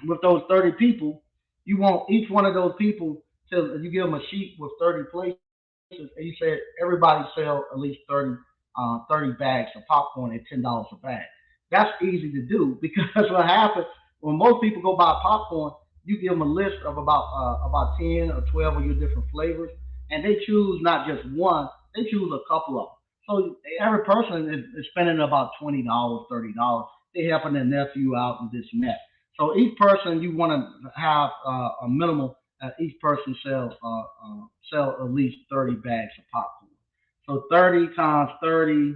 with those 30 people, you want each one of those people to you give them a sheet with 30 places, and you said everybody sell at least 30 bags of popcorn at $10 a bag. That's easy to do because what happens when most people go buy popcorn, you give them a list of about 10 or 12 of your different flavors, and they choose not just one, they choose a couple of them. So every person is spending about $20, $30. They helping their nephew out and this and that. So each person you want to have a minimal. Each person sell at least 30 bags of popcorn. So 30 times 30,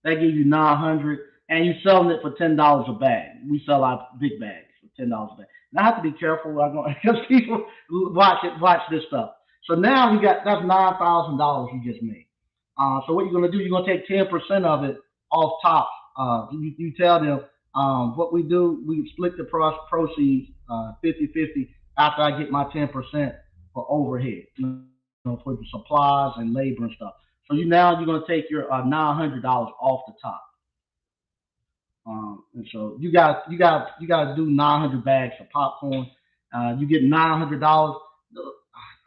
that gives you 900, and you selling it for $10 a bag. We sell our big bags for $10 a bag. Now I have to be careful because people watch this stuff. So now you got that's $9,000 you just made. So what you're gonna do? You're gonna take 10% of it off top. You tell them what we do. We split the proceeds 50-50 after I get my 10% for overhead, for the supplies and labor and stuff. So you're gonna take your $900 off the top. And so you got to do 900 bags of popcorn. You get $900.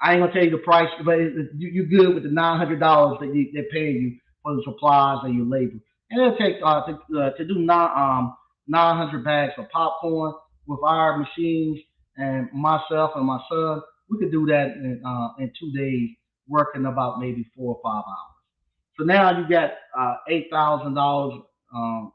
I ain't gonna tell you the price, but you good with the $900 that they're paying you for the supplies and your labor. And it'll take to do 900 bags of popcorn with our machines and myself and my son. We could do that in 2 days, working about maybe 4 or 5 hours. So now you got $8,000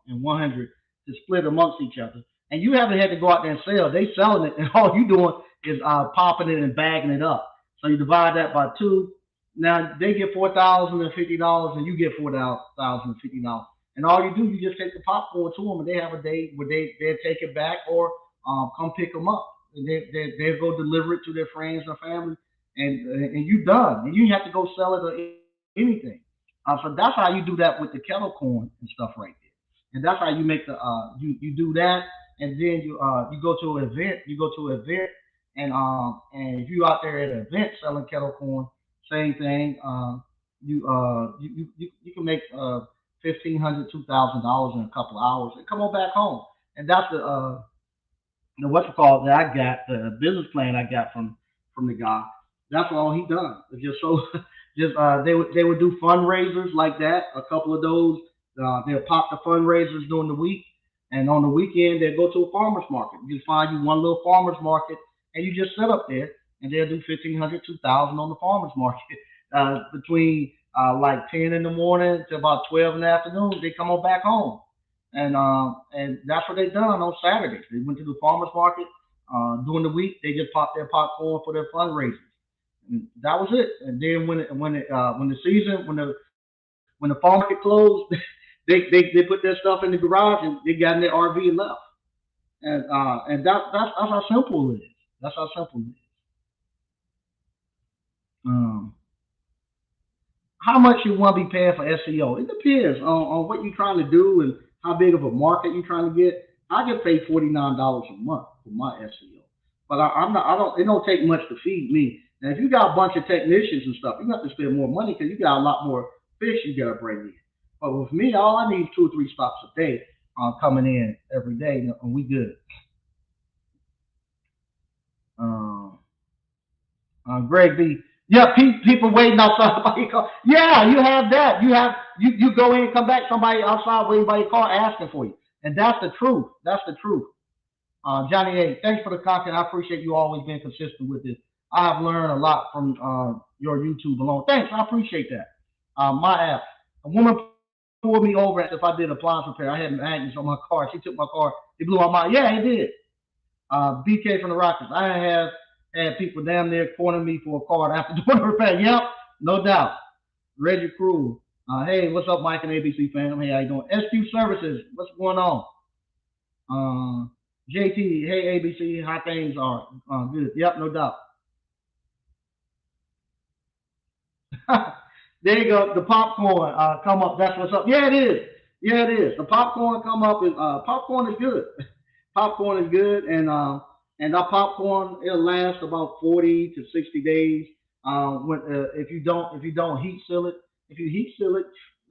and 100 to split amongst each other, and you haven't had to go out there and sell. They selling it, and all you doing is popping it and bagging it up. So you divide that by two. Now they get $4,050, and you get $4,050. And all you do, you just take the popcorn to them, and they have a day where they take it back or come pick them up, and they go deliver it to their friends or family, and you done. And you have to go sell it or anything. So that's how you do that with the kettle corn and stuff right there. And that's how you make you do that, and then you go to an event. You go to an event, and if you out there at an event selling kettle corn, same thing. You can make 1,500, $2,000 in a couple of hours and come on back home. And that's the what's it called that I got the business plan I got from the guy. That's all he done. It's just so just they would do fundraisers like that. A couple of those they'll pop the fundraisers during the week, and on the weekend they'll go to a farmers market. You just find you one little farmers market, and you just sit up there, and they'll do 1,500, 2,000 on the farmers market between like 10 in the morning to about 12 in the afternoon. They come on back home, and that's what they done on Saturdays. They went to the farmers market during the week. They just popped their popcorn for their fundraisers. And that was it. And then when the season when the farm market closed, they put their stuff in the garage and they got in their RV and left. And that's how simple it is. That's how simple it is. Um, how much you want to be paying for SEO? It depends on what you're trying to do and how big of a market you're trying to get. I get paid $49 a month for my SEO. But I'm not. I don't. It don't take much to feed me. Now, if you got a bunch of technicians and stuff, you have to spend more money because you got a lot more fish you got to bring in. But with me, all I need is 2 or 3 stops a day coming in every day, and we good. Um, Greg B. Yeah, people waiting outside by your car. Yeah, you have that. You go in and come back. Somebody outside waiting by your car asking for you, and that's the truth. That's the truth. Johnny A, thanks for the content. I appreciate you always being consistent with this. I have learned a lot from your YouTube alone. Thanks, I appreciate that. My app. A woman pulled me over as if I did appliance repair. I had magnets on my car. She took my car. It blew out my. Yeah, it did. BK from the Rockets. I have had people down there cornering me for a car after doing a repair. Yep, no doubt. Reggie Crew. Hey, what's up, Mike and ABC fam? Hey, how you doing? SQ Services. What's going on? Uh, JT, hey ABC, how things are? Good. Yep, no doubt. There you go. The popcorn come up. That's what's up. Yeah, it is. Yeah, it is. The popcorn come up is popcorn is good. Popcorn is good, and that popcorn it'll last about 40 to 60 days. When if you don't heat seal it, if you heat seal it,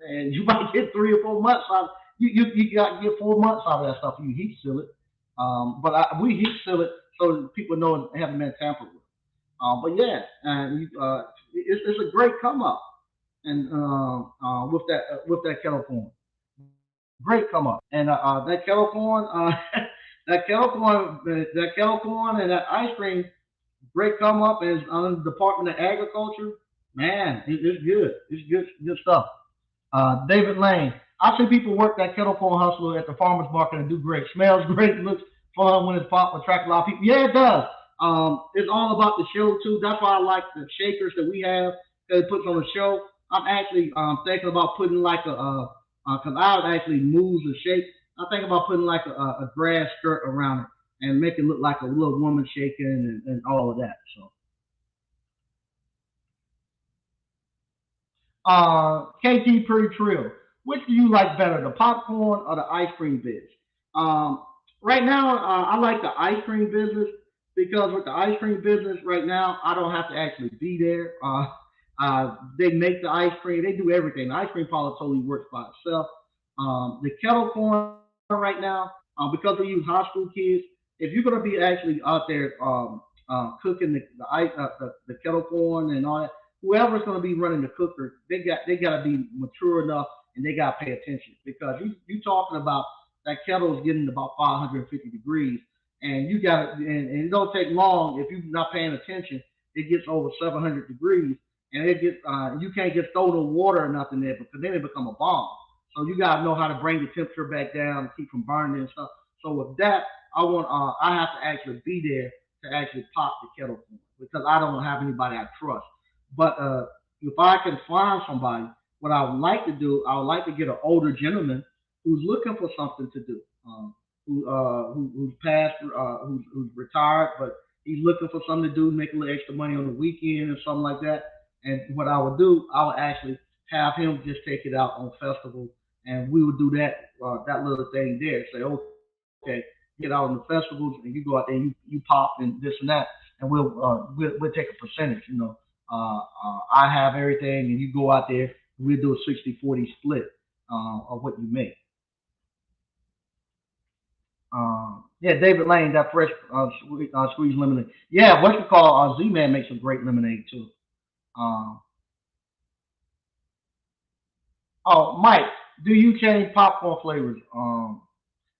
and you might get 3 or 4 months out. You got to get 4 months out of that stuff. If you heat seal it, we heat seal it so that people know it haven't been tampered with. But yeah, and it's a great come up, and with that kettle corn, great come up, and that kettle corn, that kettle corn, and that ice cream, great come up, and on the Department of Agriculture, man, it's good, it's good stuff. David Lane. I see people work that kettle corn hustler at the farmers market and do great. Smells great, looks fun when it's popped, attract a lot of people. Yeah, it does. It's all about the show too. That's why I like the shakers that we have that it puts on the show. I'm actually thinking about putting like cause I would actually move the shake. I think about putting like a grass skirt around it and make it look like a little woman shaking and all of that. So KT Pretty Trill. Which do you like better, the popcorn or the ice cream biz? Um, right now, I like the ice cream business because with the ice cream business right now, I don't have to actually be there. They make the ice cream, they do everything. The ice cream parlor totally works by itself. The kettle corn right now, because we use high school kids, if you're going to be actually out there cooking the kettle corn and all that, whoever's going to be running the cooker, they got to be mature enough and they got to pay attention because you talking about that kettle is getting about 550 degrees, and you got and it don't take long if you're not paying attention. It gets over 700 degrees, and it gets you can't just throw no water or nothing there because then it become a bomb. So you got to know how to bring the temperature back down and keep from burning and stuff. So with that, I have to actually be there to actually pop the kettle corn because I don't have anybody I trust. But if I can find somebody, what I would like to do, I would like to get an older gentleman who's looking for something to do, who's passed, who's retired, but he's looking for something to do, make a little extra money on the weekend or something like that. And what I would do, I would actually have him just take it out on festivals, and we would do that little thing there. Say, okay, get out on the festivals, and you go out there and you pop and this and that, and we'll take a percentage. I have everything, and you go out there, we'll do a 60-40 split of what you make. Yeah, David Lane, that fresh squeezed lemonade. Yeah, what you call Z Man makes a great lemonade too. Um, oh, Mike, do you change popcorn flavors?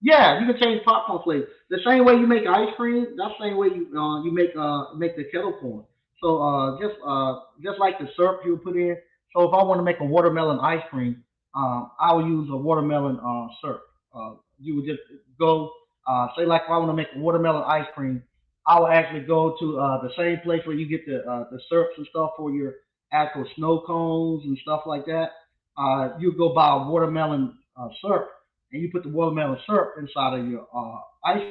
Yeah, you can change popcorn flavor. The same way you make ice cream, that's the same way you make the kettle corn. So just like the syrup you would put in. So if I want to make a watermelon ice cream, I will use a watermelon syrup. You would just go say like if I want to make a watermelon ice cream, I will actually go to the same place where you get the syrups and stuff for your actual snow cones and stuff like that. You go buy a watermelon syrup and you put the watermelon syrup inside of your ice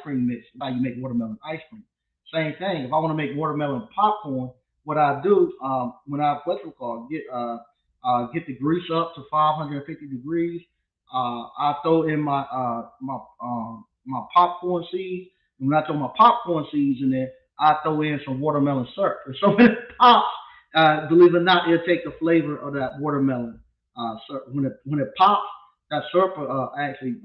cream mix. That's how you make watermelon ice cream. Same thing. If I want to make watermelon popcorn, what I do when I what's it called get the grease up to 550 degrees. I throw in my popcorn seeds. And when I throw my popcorn seeds in there, I throw in some watermelon syrup. And so when it pops, believe it or not, it'll take the flavor of that watermelon syrup. When it pops, that syrup actually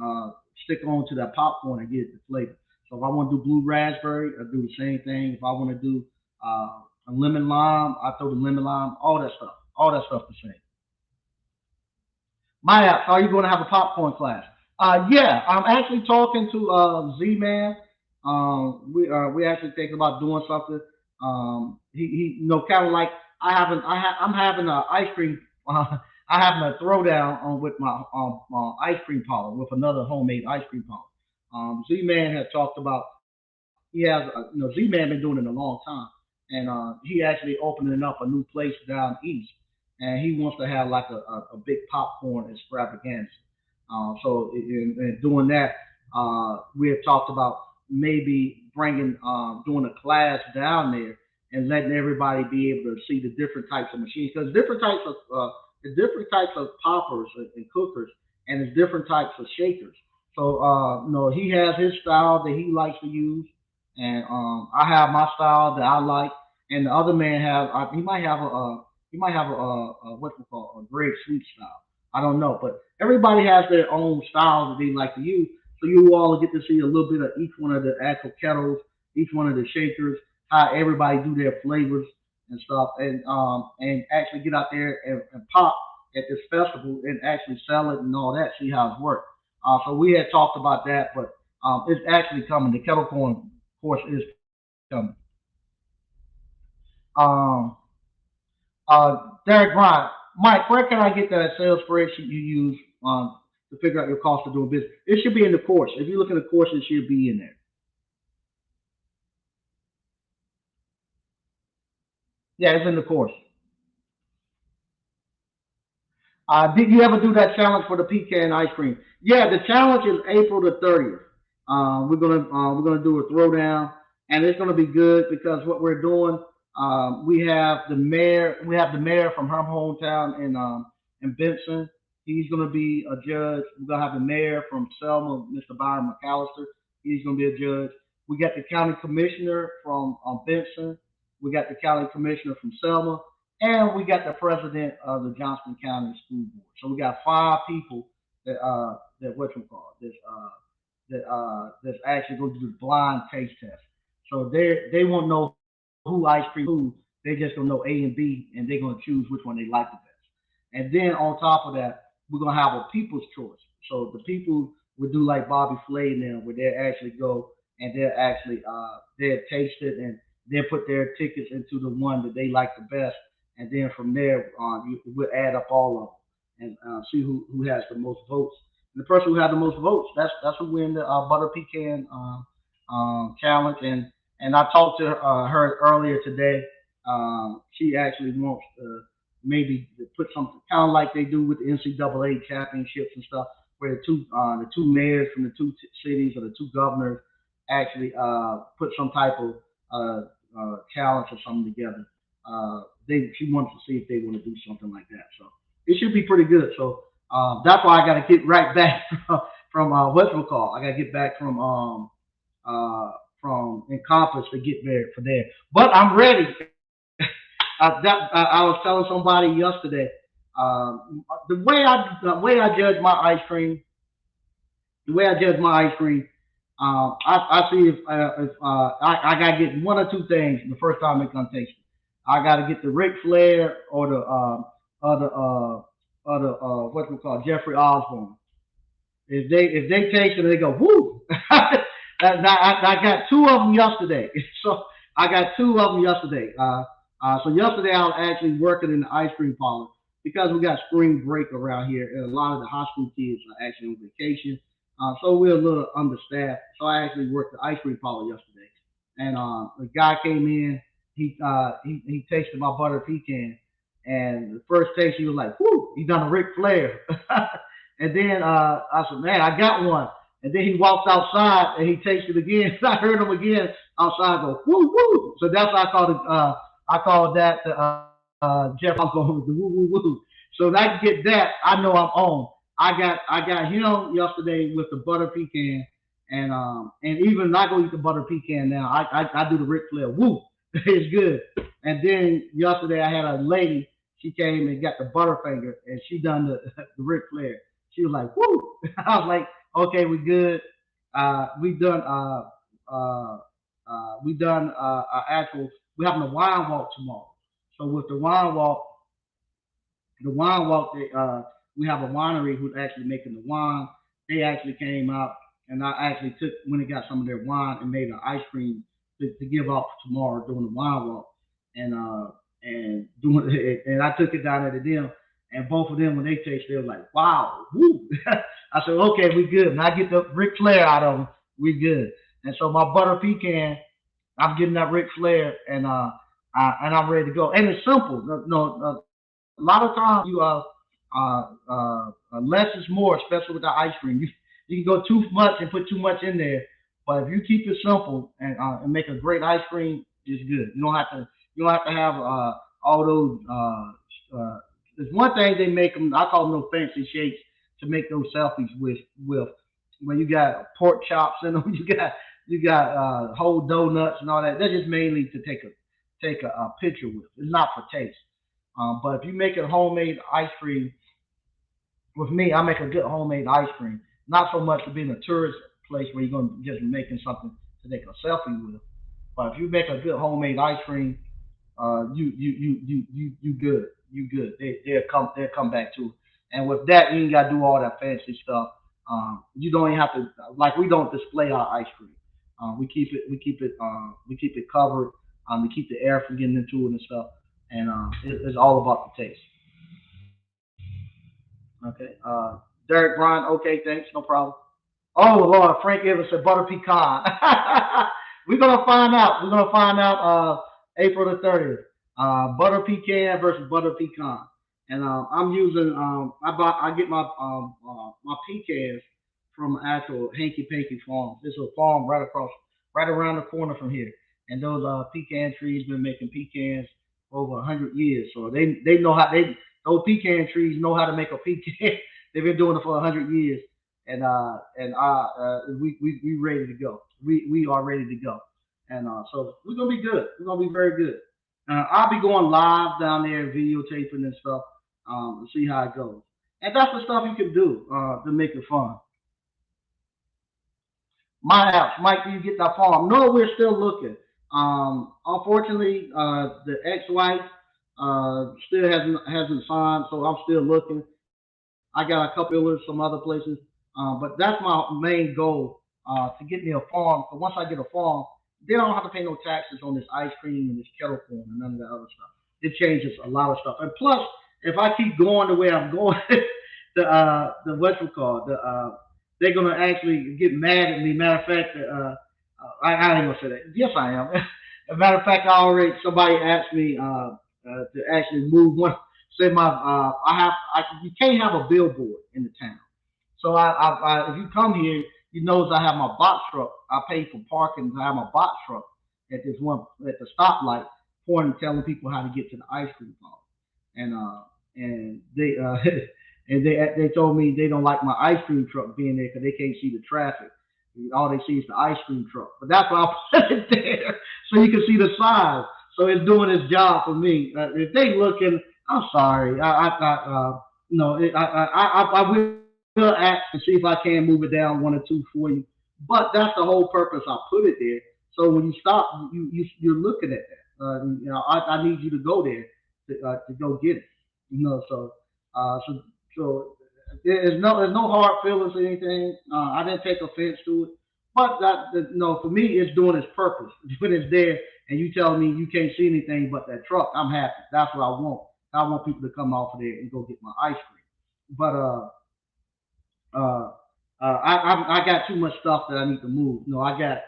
stick on to that popcorn and get the flavor. So if I want to do blue raspberry, I do the same thing. If I want to do a lemon lime, I throw the lemon lime, all that stuff the same. My app, are you going to have a popcorn class? Yeah, I'm actually talking to Z-Man. We actually thinking about doing something. Kind of like I'm having a ice cream. I having a throwdown on with my ice cream parlor with another homemade ice cream parlor. Z-Man has talked about Z-Man been doing it a long time, and he actually opening up a new place down east, and he wants to have like a big popcorn extravaganza. So in doing that, we have talked about maybe bringing doing a class down there and letting everybody be able to see the different types of machines because the different types of poppers and cookers and there's different types of shakers. So he has his style that he likes to use, and I have my style that I like, and the other man have he might have a what we call a Greg Sweet style. I don't know, but everybody has their own style that they like to use. So you all get to see a little bit of each one of the actual kettles, each one of the shakers, how everybody do their flavors and stuff, and actually get out there and pop at this festival and actually sell it and all that. See how it works. So we had talked about that, but it's actually coming. The kettle corn course is coming. Um, Derek Bryant, Mike, where can I get that sales spreadsheet you use to figure out your cost of doing business? It should be in the course. If you look at the course, it should be in there. Yeah, it's in the course. Did you ever do that challenge for the pecan ice cream? Yeah, the challenge is April the 30th. We're gonna do a throwdown, and it's gonna be good because what we're doing, we have the mayor from her hometown in Benson. He's gonna be a judge. We're gonna have the mayor from Selma, Mr. Byron McAllister. He's gonna be a judge. We got the county commissioner from Benson. We got the county commissioner from Selma, and we got the president of the Johnston County School Board. So we got five people that what you call this that's actually going to do the blind taste test. So they won't know who ice cream is who. They just gonna know A and B, and they're gonna choose which one they like the best. And then on top of that, we're gonna have a people's choice. So the people would do like Bobby Flay now, where they actually go and they'll taste it and they'll put their tickets into the one that they like the best, and then from there we'll add up all of them and see who has the most votes. And the person who has the most votes, that's who win the butter pecan challenge. And I talked to her earlier today. She actually wants maybe to put something kind of like they do with the NCAA championships and stuff, where the two mayors from the cities or the two governors actually put some type of challenge or something together. She wants to see if they want to do something like that. So it should be pretty good. So that's why I got to get right back from what's it called. I got to get back uh, from Encompass to get there for there. But I'm ready. I was telling somebody yesterday. The way I judge my ice cream, the way I judge my ice cream, I see if I gotta get one or two things the first time they come taste it. I gotta get the Ric Flair or the what we call Jeffrey Osborne. If they taste it, they go woo. I got two of them yesterday. So I got two of them yesterday. So yesterday I was actually working in the ice cream parlor because we got spring break around here, and a lot of the high school kids are actually on vacation. So we're a little understaffed. So I actually worked the ice cream parlor yesterday, and the guy came in. He tasted my butter pecan, and the first taste he was like, "Whoo!" He done a Ric Flair, and then I said, "Man, I got one." And then he walked outside and he tasted again. I heard him again outside go woo woo. So that's why I called it. I called that Jeff Osborne with the woo woo woo. So when I get that, I know I'm on. I got him yesterday with the butter pecan, and even not gonna eat the butter pecan now. I do the Ric Flair. Woo, it's good. And then yesterday I had a lady. She came and got the Butterfinger, and she done the Ric Flair. She was like, woo. I was like, okay, we good. We done. We done. Actual. We having a wine walk tomorrow. So with the wine walk, we have a winery who's actually making the wine. They actually came out, and I actually took when they got some of their wine and made an ice cream to give out tomorrow during the wine walk, and doing it, and I took it down there to them, and both of them when they tasted, they were like, "Wow, woo!" I said, "Okay, we good." And I get the Ric Flair out of them, we good. And so my butter pecan, I'm getting that Ric Flair, and I'm ready to go. And it's simple. No, a lot of times less is more, especially with the ice cream. You can go too much and put too much in there, but if you keep it simple and make a great ice cream, it's good. You don't have to have all those. There's one thing they make them. I call them those fancy shakes to make those selfies with when you got pork chops in them. You got whole donuts and all that. They're just mainly to take a picture with. It's not for taste. But if you make a homemade ice cream, with me, I make a good homemade ice cream. Not so much to be in a tourist place where you're going to just be making something to take a selfie with. But if you make a good homemade ice cream, you good. You good. They'll come back to it. And with that, you ain't got to do all that fancy stuff. You don't even have to like we don't display our ice cream. We keep it covered. We keep the air from getting into it and stuff. And it's all about the taste. Okay. Derek Bryan. Okay, thanks. No problem. Oh Lord, Frank Evans said butter pecan. We're gonna find out. We're gonna find out April the 30th. Butter pecan versus butter pecan. And I'm using I get my pecans from actual Hanky Panky Farm. This is a farm right around the corner from here. And those pecan trees been making pecans for over 100 years. So they know how those pecan trees know how to make a pecan. They've been doing it for 100 years, and we ready to go. We are ready to go, and so we're gonna be good. We're gonna be very good. I'll be going live down there, videotaping and stuff, to see how it goes. And that's the stuff you can do to make it fun. My house, Mike, do you get that farm? No, we're still looking. Unfortunately, the ex-wife still hasn't signed, so I'm still looking. I got a couple dealers, some other places, but that's my main goal to get me a farm. So once I get a farm, then I don't have to pay no taxes on this ice cream and this kettle corn and none of that other stuff. It changes a lot of stuff. And plus, if I keep going the way I'm going, the what's it called? They're gonna actually get mad at me. Matter of fact, I ain't gonna say that. Yes, I am. As a matter of fact, I already somebody asked me to actually move one. Say you can't have a billboard in the town. So if you come here, you notice I have my box truck. I pay for parking. I have my box truck at this one at the stoplight, pointing, telling people how to get to the ice cream parlor. And they and they told me they don't like my ice cream truck being there because they can't see the traffic. All they see is the ice cream truck. But that's why I put it there so you can see the size. So it's doing its job for me. If they looking, I'm sorry. No, I will ask and see if I can move it down one or two for you. But that's the whole purpose I put it there. So when you stop, you're looking at that. I need you to go there to go get it. So so there's no hard feelings or anything. I didn't take offense to it, but for me, it's doing its purpose. When it's there, and you tell me you can't see anything but that truck, I'm happy. That's what I want. I want people to come off of there and go get my ice cream. But uh, I got too much stuff that I need to move. No, I got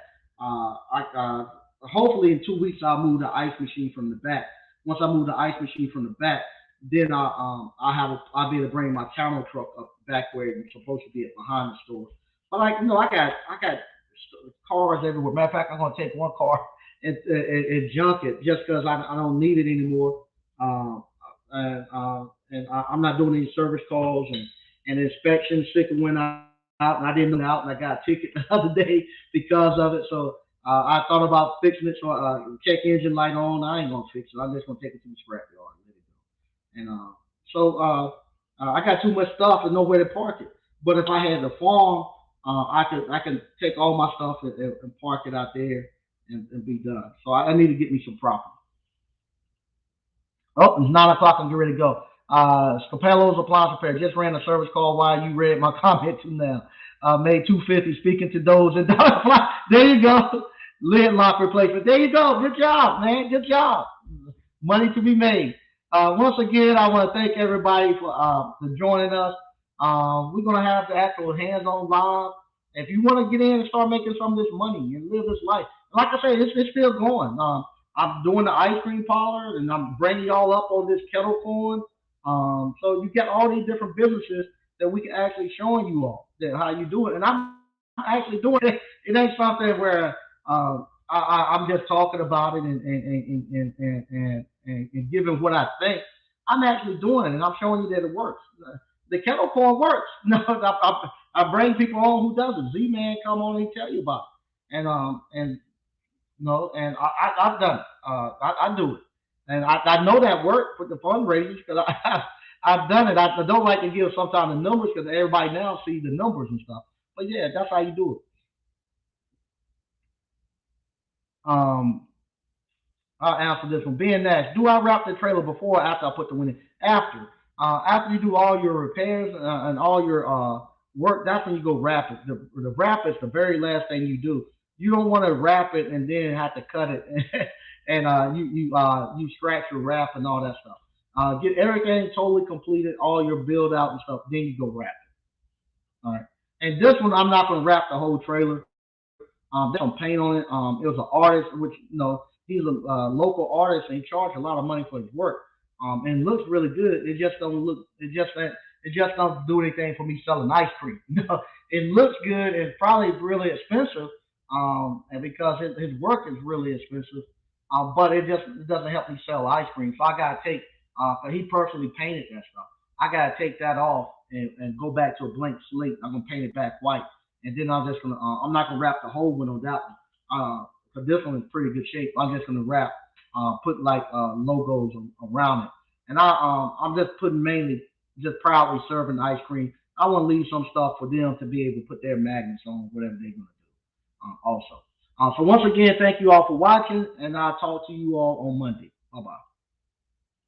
hopefully in 2 weeks I'll move the ice machine from the back. Once I move the ice machine from the back, then I'll be able to bring my channel truck up back where it's supposed to be at behind the store. But I got cars everywhere. Matter of fact, I'm gonna take one car and junk it just because I don't need it anymore. I'm not doing any service calls and the inspection sticker went out, and I didn't know it went out, and I got a ticket the other day because of it. So I thought about fixing it. So check engine light on. I ain't gonna fix it. I'm just gonna take it to the scrapyard and let it go. And I got too much stuff and nowhere to park it. But if I had the farm, I could take all my stuff and park it out there and be done. So I need to get me some property. Oh, it's 9 o'clock. I'm getting ready to go. Scapello's Appliance Repair just ran a service call while you read my comment to now. Made 250 speaking to those in dollar. There you go. Lid lock replacement. There you go. Good job, man. Good job. Money to be made. Once again, I want to thank everybody for joining us. We're gonna have the actual hands-on live. If you want to get in and start making some of this money and live this life, like I say, it's still going. I'm doing the ice cream parlor, and I'm bringing y'all up on this kettle corn. So you got all these different businesses that we can actually showing you all that how you do it, and I'm actually doing it. It ain't something where I'm just talking about it and giving what I think. I'm actually doing it, and I'm showing you that it works. The kettle corn works. No, I bring people on who does it. Z Man come on and tell you about it, and no, and I've done it. I do it, and I know that work for the fundraisers because I've done it. I don't like to give sometimes the numbers because everybody now sees the numbers and stuff. But yeah, that's how you do it. Um, I'll answer this one. Being Nash, do I wrap the trailer before or after I put the window? After. After you do all your repairs and all your work, that's when you go wrap it. The wrap is the very last thing you do. You don't want to wrap it and then have to cut it and you scratch your wrap and all that stuff. Get everything totally completed, all your build out and stuff. Then you go wrap it. All right. And this one, I'm not going to wrap the whole trailer. There's some paint on it. It was an artist, which he's a local artist, and he charged a lot of money for his work. And it looks really good. It just don't look. It just don't do anything for me selling ice cream. It looks good and probably really expensive. And because his work is really expensive, but it doesn't help me sell ice cream. So I gotta take. Cause he personally painted that stuff. I gotta take that off and go back to a blank slate. I'm gonna paint it back white, and then I'm just gonna. I'm not gonna wrap the whole one on that one. Cause this one is pretty good shape. I'm just gonna wrap, put like logos around it, and I'm just putting mainly just proudly serving ice cream. I want to leave some stuff for them to be able to put their magnets on whatever they're gonna do. Also, so once again, thank you all for watching, and I'll talk to you all on Monday. Bye bye.